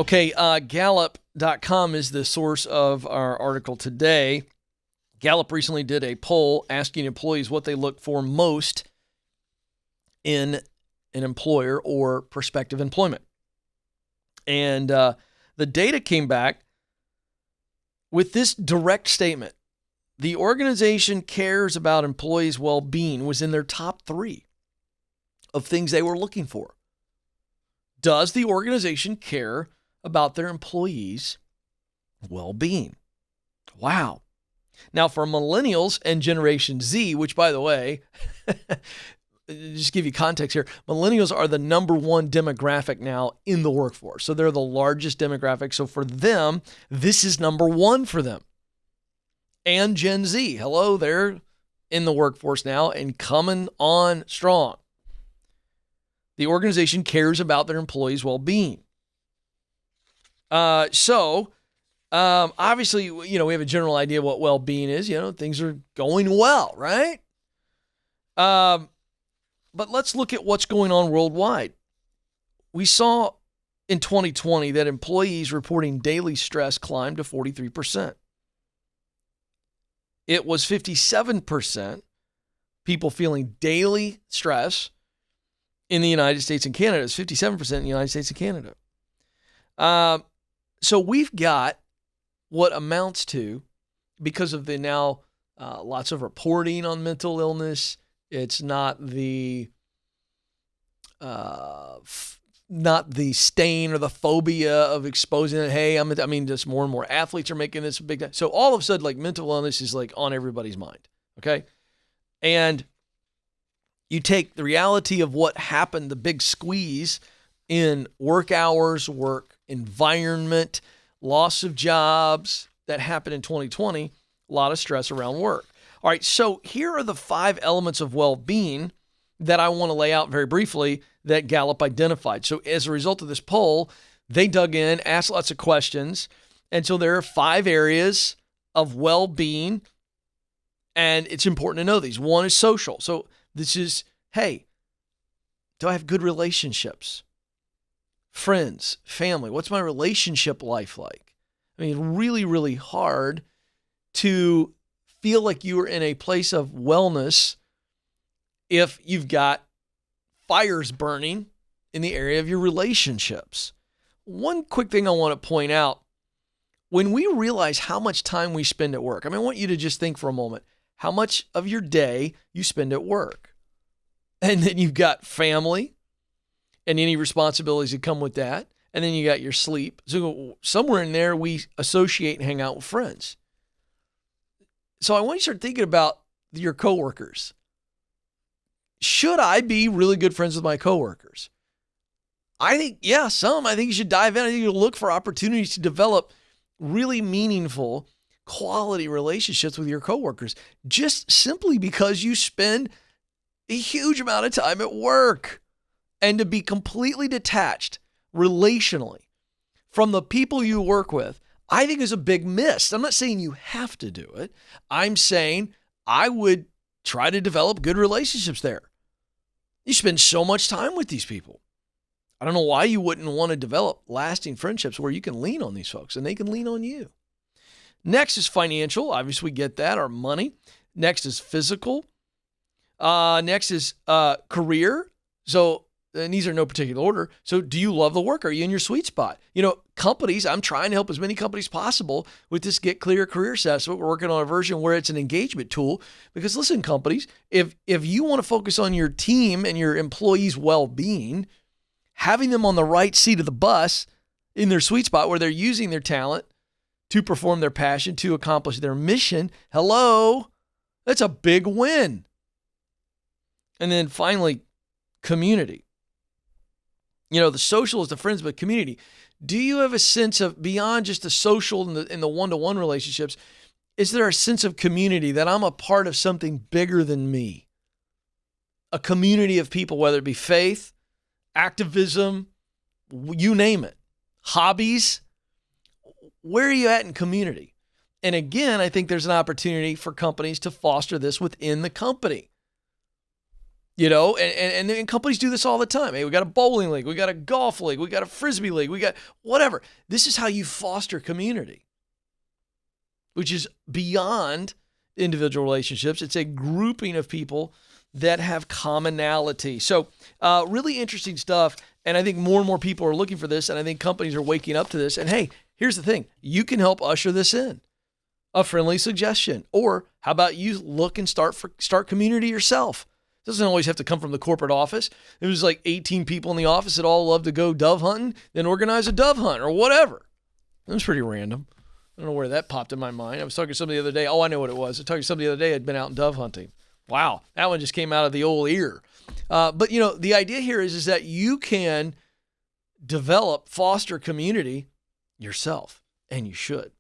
Okay, Gallup.com is the source of our article today. Gallup recently did a poll asking employees what they look for most in an employer or prospective employment. And the data came back with this direct statement. The organization cares about employees' well-being was in their top 3 of things they were looking for. Does the organization care about their employees' well-being? Wow. Now, for millennials and Generation Z, which, by the way, just give you context here, millennials are the number 1 demographic now in the workforce. So they're the largest demographic. So for them, this is number 1 for them. And Gen Z, hello, they're in the workforce now and coming on strong. The organization cares about their employees' well-being. Obviously, we have a general idea what well-being is. Things are going well, right? But let's look at what's going on worldwide. We saw in 2020 that employees reporting daily stress climbed to 43%. It was 57% people feeling daily stress in the United States and Canada. It's 57% in the United States and Canada. So we've got what amounts to, because of the now lots of reporting on mental illness, it's not the stain or the phobia of exposing it. Hey, just more and more athletes are making this a big. So all of a sudden, mental illness is on everybody's mind. Okay, and you take the reality of what happened, the big squeeze in work hours, work environment, loss of jobs that happened in 2020. A lot of stress around work. All right, so here are the 5 elements of well-being that I want to lay out very briefly that Gallup identified. So as a result of this poll, they dug in, asked lots of questions, and so there are 5 areas of well-being, and it's important to know these. 1 is social. So this is, hey, do I have good relationships? Friends, family, what's my relationship life like? Really, really hard to feel like you are in a place of wellness if you've got fires burning in the area of your relationships. One quick thing I want to point out, when we realize how much time we spend at work, I want you to just think for a moment, how much of your day you spend at work. And then you've got family and any responsibilities that come with that. And then you got your sleep. So somewhere in there, we associate and hang out with friends. So I want you to start thinking about your coworkers. Should I be really good friends with my coworkers? I think, some. I think you should dive in. I think you look for opportunities to develop really meaningful, quality relationships with your coworkers, just simply because you spend a huge amount of time at work. And to be completely detached relationally from the people you work with, I think is a big miss. I'm not saying you have to do it. I'm saying I would try to develop good relationships there. You spend so much time with these people. I don't know why you wouldn't want to develop lasting friendships where you can lean on these folks and they can lean on you. Next is financial. Obviously, we get that, our money. Next is physical. Next is career. So, and these are no particular order. So do you love the work? Are you in your sweet spot? Companies, I'm trying to help as many companies possible with this Get Clear Career Assessment. We're working on a version where it's an engagement tool. Because listen, companies, if you want to focus on your team and your employees' well-being, having them on the right seat of the bus in their sweet spot where they're using their talent to perform their passion, to accomplish their mission, hello, that's a big win. And then finally, community. The social is the friends, but community. Do you have a sense of, beyond just the social and the one-to-one relationships, is there a sense of community that I'm a part of something bigger than me? A community of people, whether it be faith, activism, you name it, hobbies. Where are you at in community? And again, I think there's an opportunity for companies to foster this within the company. And companies do this all the time. Hey, we got a bowling league, we got a golf league, we got a frisbee league, we got whatever. This is how you foster community, which is beyond individual relationships. It's a grouping of people that have commonality. So really interesting stuff. And I think more and more people are looking for this. And I think companies are waking up to this. And hey, here's the thing. You can help usher this in. A friendly suggestion. Or how about you look and start community yourself? It doesn't always have to come from the corporate office. It was like 18 people in the office that all love to go dove hunting, then organize a dove hunt or whatever. It was pretty random. I don't know where that popped in my mind. I was talking to somebody the other day. Oh, I know what it was. I was talking to somebody the other day who had been out dove hunting. Wow, that one just came out of the old ear. But the idea here is that you can foster community yourself, and you should.